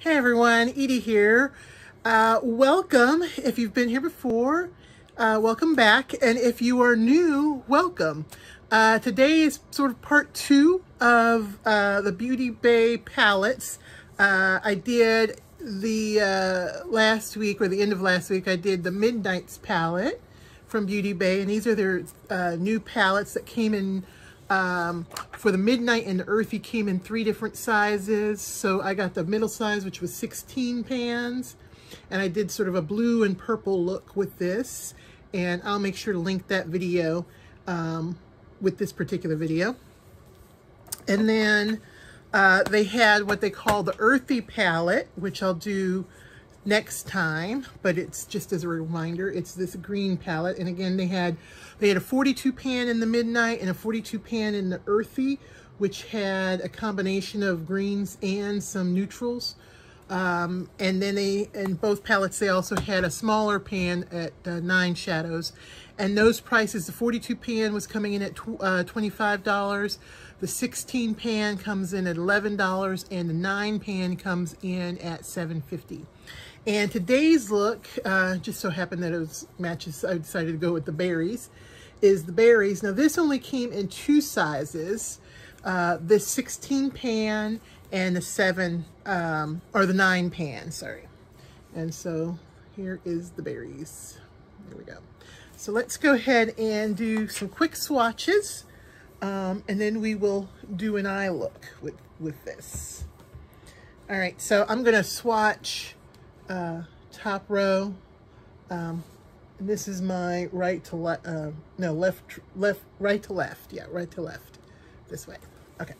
Hey everyone, Edie here. Welcome. If you've been here before, welcome back. And if you are new, welcome. Today is sort of part 2 of the Beauty Bay palettes. I did the last week, or the end of last week, I did the Midnight's palette from Beauty Bay. And these are their new palettes that came in for the Midnight, and the Earthy came in 3 different sizes. So I got the middle size, which was 16 pans, and I did sort of a blue and purple look with this, and I'll make sure to link that video with this particular video. And then they had what they call the Earthy Palette, which I'll do next time, but it's just as a reminder, it's this green palette. And again, they had a 42 pan in the Midnight and a 42 pan in the Earthy, which had a combination of greens and some neutrals. And then in both palettes, they also had a smaller pan at 9 shadows. And those prices, the 42 pan was coming in at $25. The 16 pan comes in at $11, and the 9 pan comes in at $7.50. And today's look, just so happened that it was matches, I decided to go with the berries, is the berries. Now this only came in 2 sizes, this 16 pan and the 9 pan, sorry. And so here is the berries. There we go. So let's go ahead and do some quick swatches, and then we will do an eye look with this. All right, so I'm gonna swatch top row. And this is my right to left, no, right to left. Yeah, right to left, this way. Okay.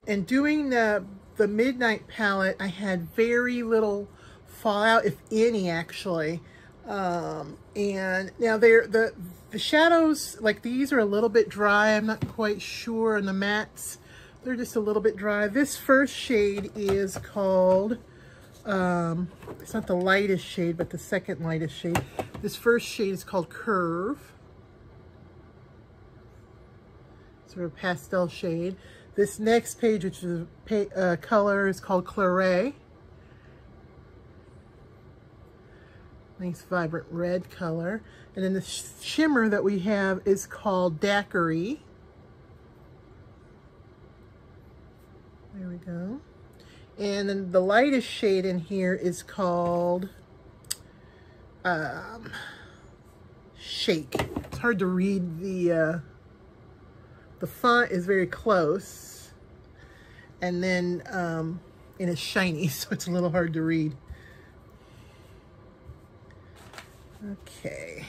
And doing the Midnight palette, I had very little fallout, if any, actually. And now the shadows, like these, are a little bit dry. I'm not quite sure. And the mattes, they're just a little bit dry. This first shade is called, it's not the lightest shade, but the second lightest shade. This first shade is called Curve. Sort of pastel shade. This next page, which is color, is called Claret. Nice vibrant red color. And then the shimmer that we have is called Daiquiri. There we go. And then the lightest shade in here is called Shake. It's hard to read. The font is very close, and then and it's shiny, so it's a little hard to read. Okay.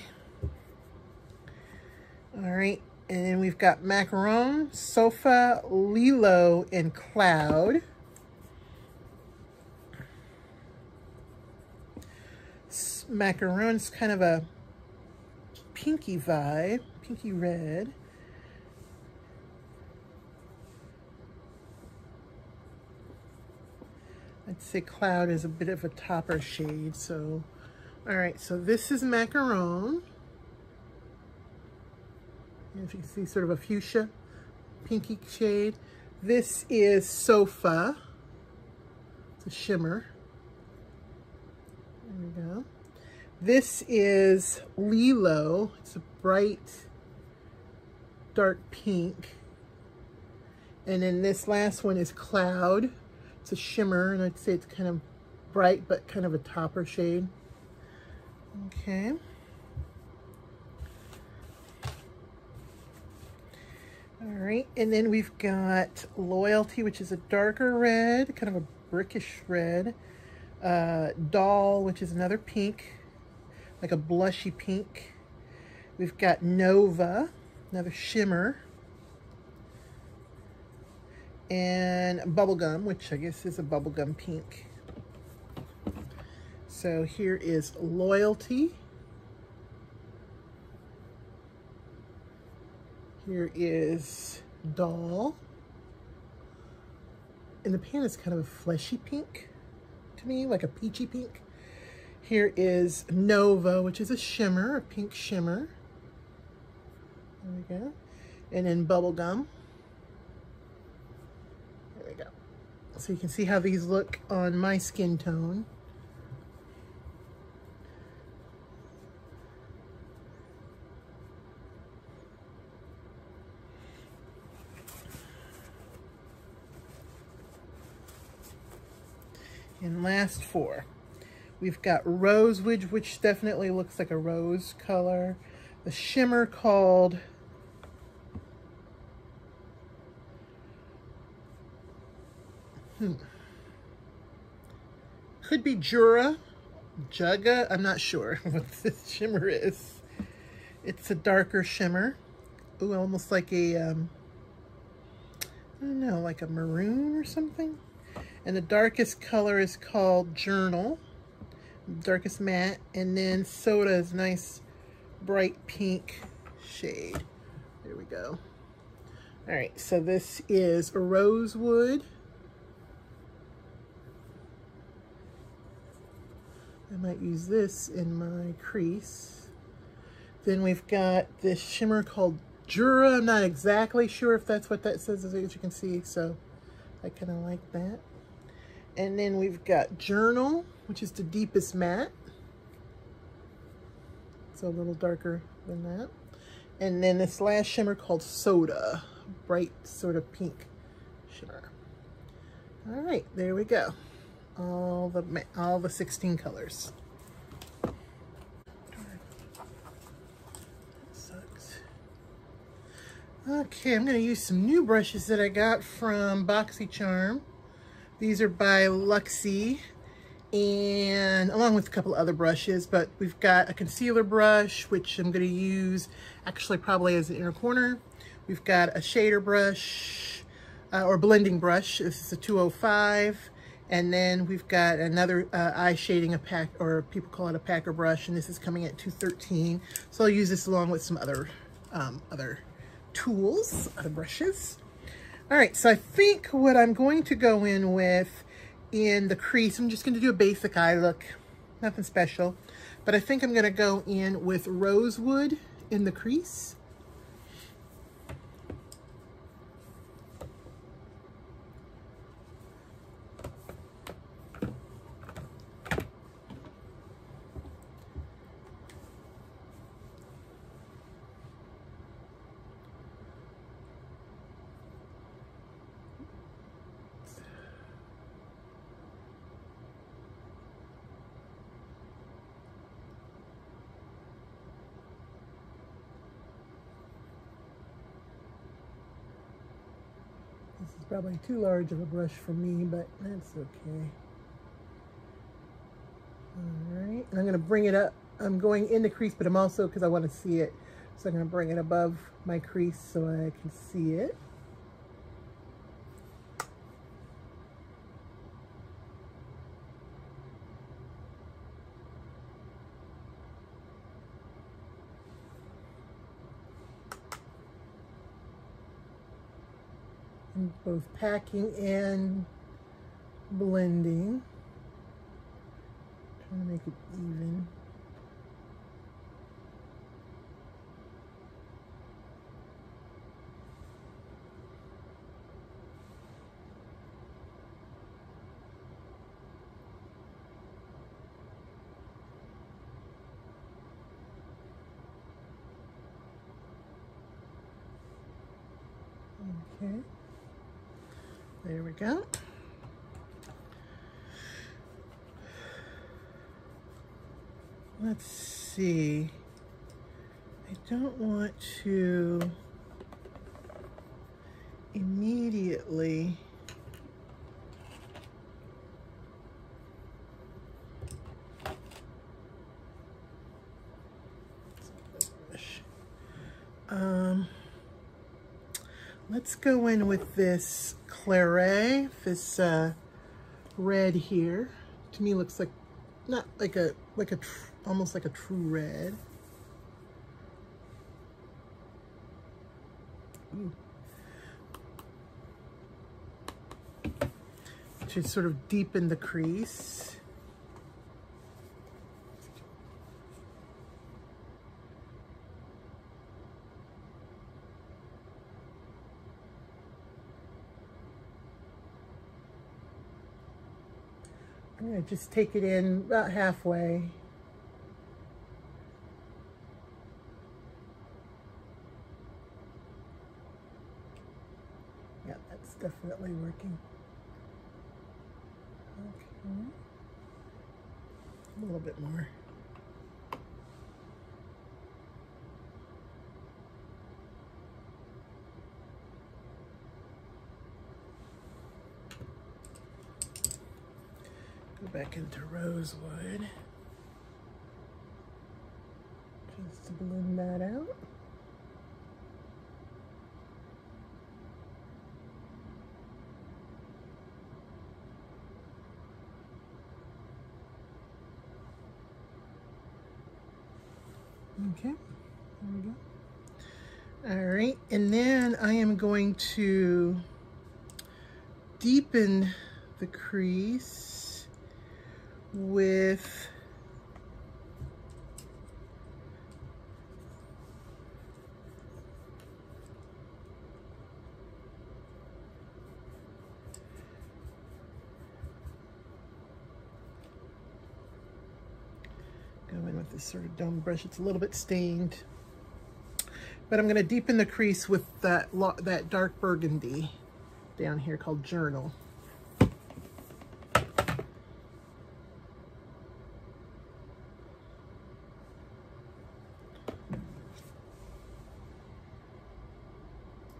All right, and then we've got Macaron, Sofa, Lilo, and Cloud. Macaron's kind of a pinky vibe, pinky red. I'd say Cloud is a bit of a topper shade. So, all right, so this is Macaron. And if you can see, sort of a fuchsia, pinky shade. This is Sofa. It's a shimmer. There we go. This is Lilo. It's a bright, dark pink. And then this last one is Cloud. It's a shimmer, and I'd say it's kind of bright, but kind of a topper shade. Okay. All right, and then we've got Loyalty, which is a darker red, kind of a brickish red. Doll, which is another pink, like a blushy pink. We've got Nova, another shimmer. And Bubblegum, which I guess is a bubblegum pink. So here is Loyalty. Here is Doll. And the pan is kind of a fleshy pink to me, like a peachy pink. Here is Nova, which is a shimmer, a pink shimmer. There we go. And then Bubblegum. There we go. so you can see how these look on my skin tone. And last four, we've got Rosewood, which definitely looks like a rose color. The shimmer called could be Jura, Jugga, I'm not sure what this shimmer is. It's a darker shimmer. Ooh, almost like a, I don't know, like a maroon or something. And the darkest color is called Journal, darkest matte. And then Soda is nice, bright pink shade. There we go. All right, so this is a Rosewood. I might use this in my crease. Then we've got this shimmer called Jura. I'm not exactly sure if that's what that says, as you can see, so I kind of like that. And then we've got Journal, which is the deepest matte. It's a little darker than that. And then this last shimmer called Soda, bright sort of pink shimmer. All right, there we go. All the 16 colors. That sucks. Okay, I'm going to use some new brushes that I got from BoxyCharm. These are by Luxie, and along with a couple other brushes, but we've got a concealer brush, which I'm going to use actually probably as an inner corner. We've got a shader brush, or blending brush. This is a 205. And then we've got another eye shading, or people call it a packer brush, and this is coming at 213. So I'll use this along with some other tools, other brushes. All right, so I think what I'm going to go in with in the crease, I'm just going to do a basic eye look, nothing special, but I think I'm going to go in with Rosewood in the crease. This is probably too large of a brush for me, but that's okay. All right, and I'm going to bring it up. I'm going in the crease, but I'm also, because I want to see it, so I'm going to bring it above my crease so I can see it. Both packing and blending. Trying to make it even. Okay. There we go. Let's see. I don't want to immediately let's go in with this Claret, this red here. To me looks like, not like a, almost like a true red. Ooh. To sort of deepen the crease. I'm going to just take it in about halfway. Yeah, that's definitely working. Okay. A little bit more. Go back into Rosewood. Just to blend that out. Okay, there we go. All right, and then I am going to deepen the crease with this sort of dumb brush. It's a little bit stained, but I'm going to deepen the crease with that dark burgundy down here called Journal.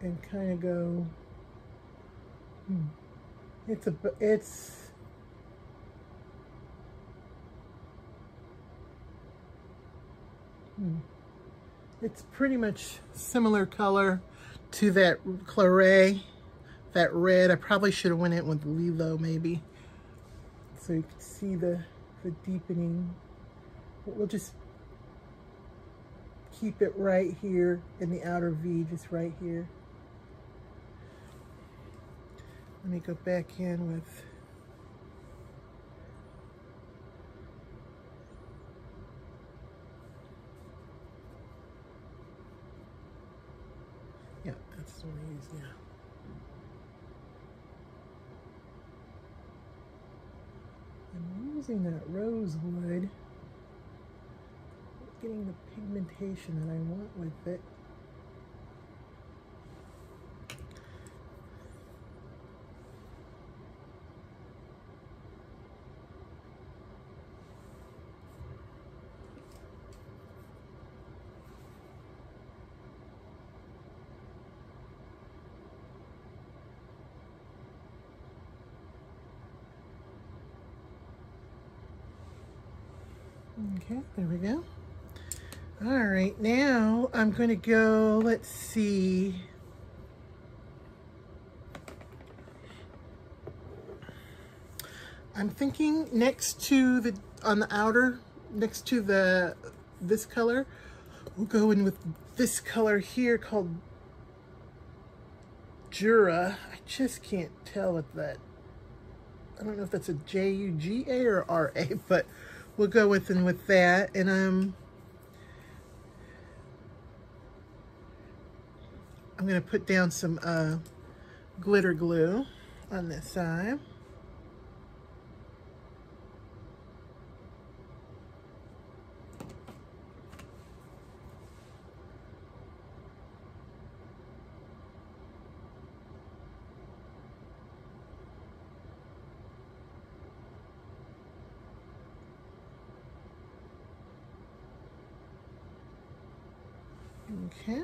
And kind of go, it's pretty much similar color to that Claret, that red. I probably should have went in with Lilo maybe, so you can see the deepening. But we'll just keep it right here in the outer V, just right here. Let me go back in with that's the one I use, yeah. I'm using that Rosewood, getting the pigmentation that I want with it. Okay, there we go. All right, now I'm going to go, let's see. I'm thinking next to the, on the outer, next to this color, we'll go in with this color here called Jura. I just can't tell if that, I don't know if that's a J-U-G-A or R-A, but we'll go with that, and I'm going to put down some glitter glue on this side. Okay.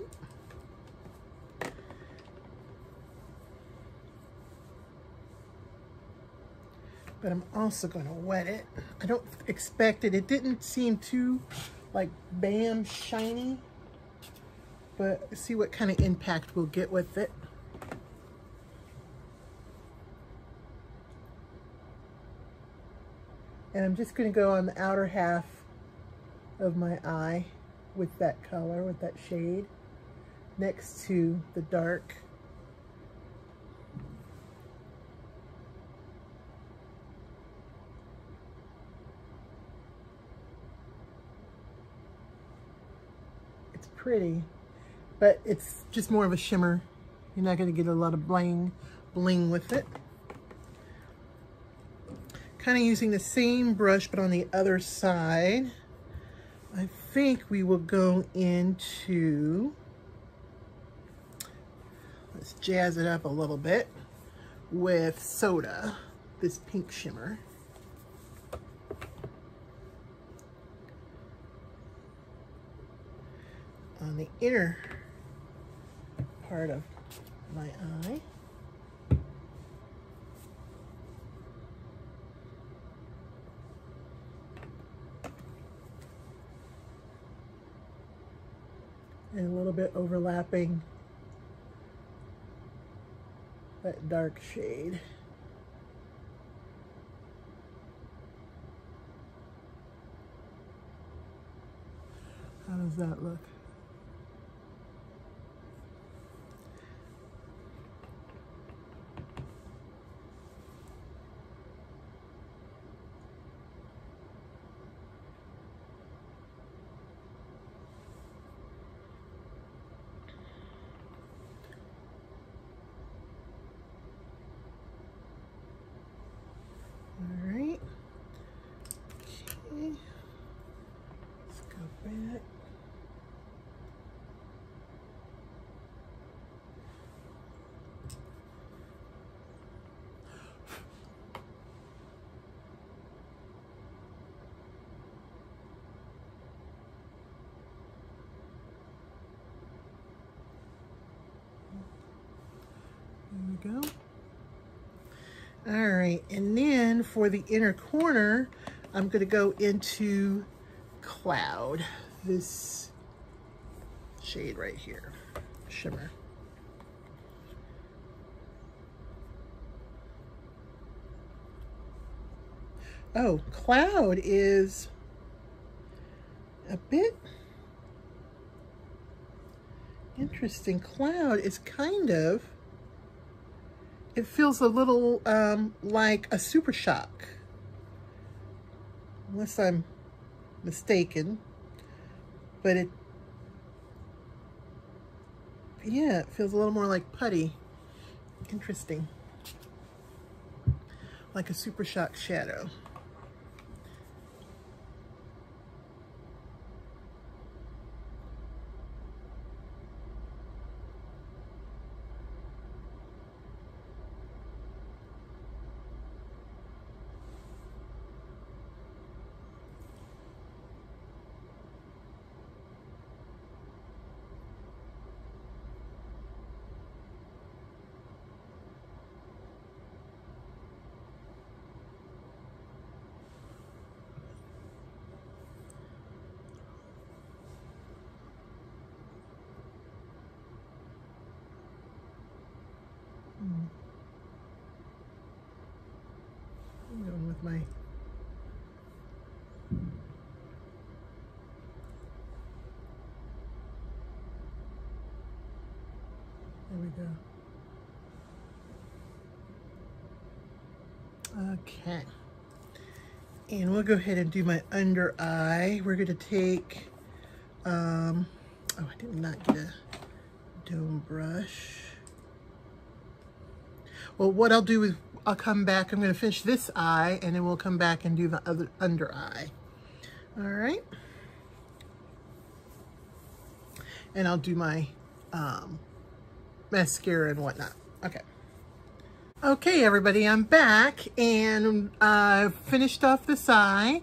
But I'm also going to wet it. I don't expect it. It didn't seem too like bam shiny, but see what kind of impact we'll get with it. And I'm just going to go on the outer half of my eye with that color, with that shade, next to the dark. It's pretty, but it's just more of a shimmer. You're not going to get a lot of bling with it. kind of using the same brush, but on the other side, I think we will go into, let's jazz it up a little bit with Soda, this pink shimmer. On the inner part of my eye. And a little bit overlapping that dark shade. How does that look? There we go. All right, and then for the inner corner, I'm going to go into Cloud, this shade right here, shimmer. Oh, Cloud is a bit interesting. Cloud is kind of, it feels a little like a Super Shock, unless I'm mistaken, but it, yeah, it feels a little more like putty. Interesting. Like a Super Shock shadow. I'm going with my there we go. Okay, and we'll go ahead and do my under eye. We're going to take oh, I did not get a dome brush. Well, what I'll do is I'll come back. I'm going to finish this eye, and then we'll come back and do the other under eye. All right. And I'll do my mascara and whatnot. Okay. Okay, everybody, I'm back, and I've finished off this eye.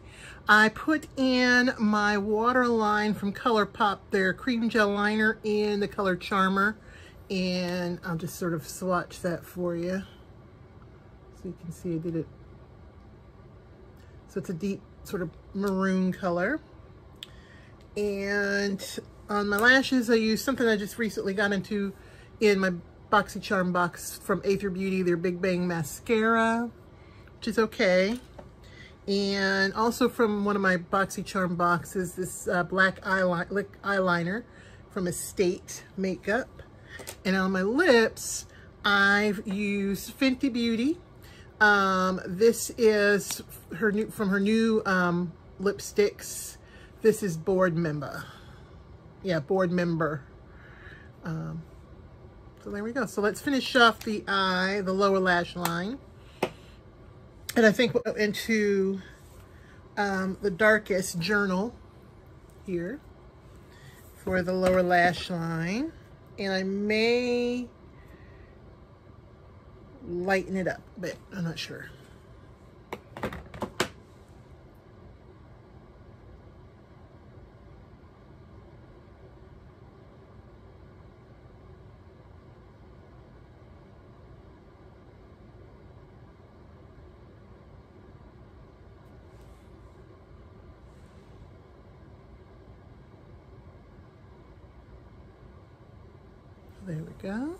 I put in my waterline from ColourPop, their cream gel liner, in the color Charmer. And I'll just sort of swatch that for you. So you can see I did it. So it's a deep sort of maroon color. And on my lashes, I used something I just recently got into in my BoxyCharm box from Athr Beauty, their Big Bang Mascara, which is okay. And also from one of my BoxyCharm boxes, this black eyeliner from Estate Makeup. And on my lips, I've used Fenty Beauty. This is her new, from her new lipsticks. This is Board Memb'r. Yeah, Board Memb'r. So there we go. So let's finish off the eye, the lower lash line. And I think we'll go into the darkest journal here for the lower lash line. And I may lighten it up a bit. I'm not sure. There we go.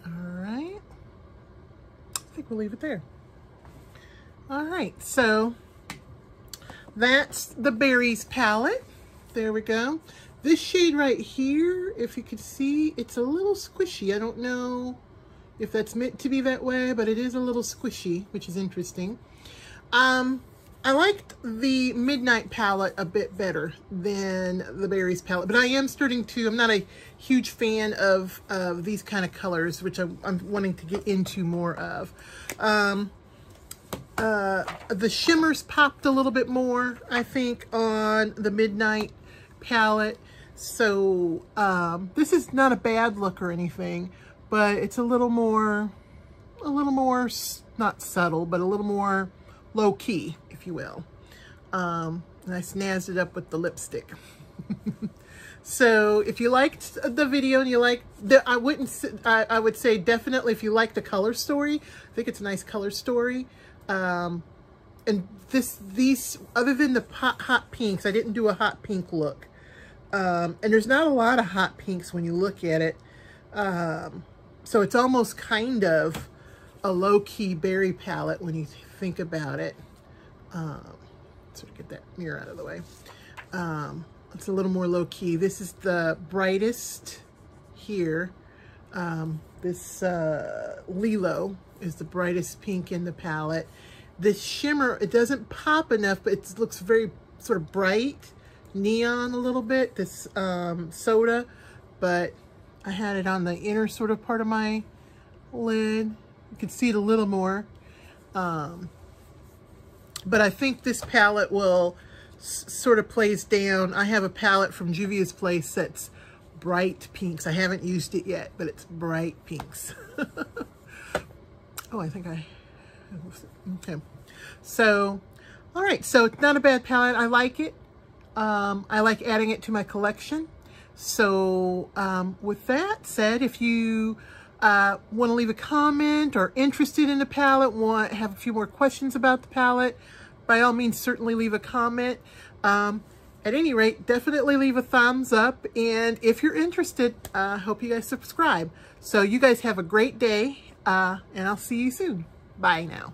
All right. I think we'll leave it there. All right, so that's the Berries palette. There we go. This shade right here, if you could see, it's a little squishy. I don't know if that's meant to be that way, but it is a little squishy, which is interesting. I liked the Midnight palette a bit better than the Berries palette, but I am starting to, I'm not a huge fan of these kind of colors, which I'm wanting to get into more of. The shimmers popped a little bit more, I think, on the Midnight palette. So this is not a bad look or anything, but it's a little more not subtle, but a little more low key, if you will. And I snazzed it up with the lipstick. So if you liked the video and you like I would say definitely if you like the color story, I think it's a nice color story. And these other than the hot pinks, I didn't do a hot pink look. And there's not a lot of hot pinks when you look at it. So it's almost kind of a low-key berry palette when you think about it. Sort of get that mirror out of the way. It's a little more low-key. This is the brightest here. This Lilo is the brightest pink in the palette. This shimmer, it doesn't pop enough, but it looks very sort of bright. Neon a little bit, this Soda, but I had it on the inner sort of part of my lid. You can see it a little more. But I think this palette will sort of plays down. I have a palette from Juvia's Place that's bright pinks. I haven't used it yet, but it's bright pinks. Oh, I think okay. So, all right, so it's not a bad palette. I like it. I like adding it to my collection. So with that said, if you want to leave a comment or interested in the palette, have a few more questions about the palette, by all means, certainly leave a comment. At any rate, definitely leave a thumbs up. And if you're interested, I hope you guys subscribe. So you guys have a great day, and I'll see you soon. Bye now.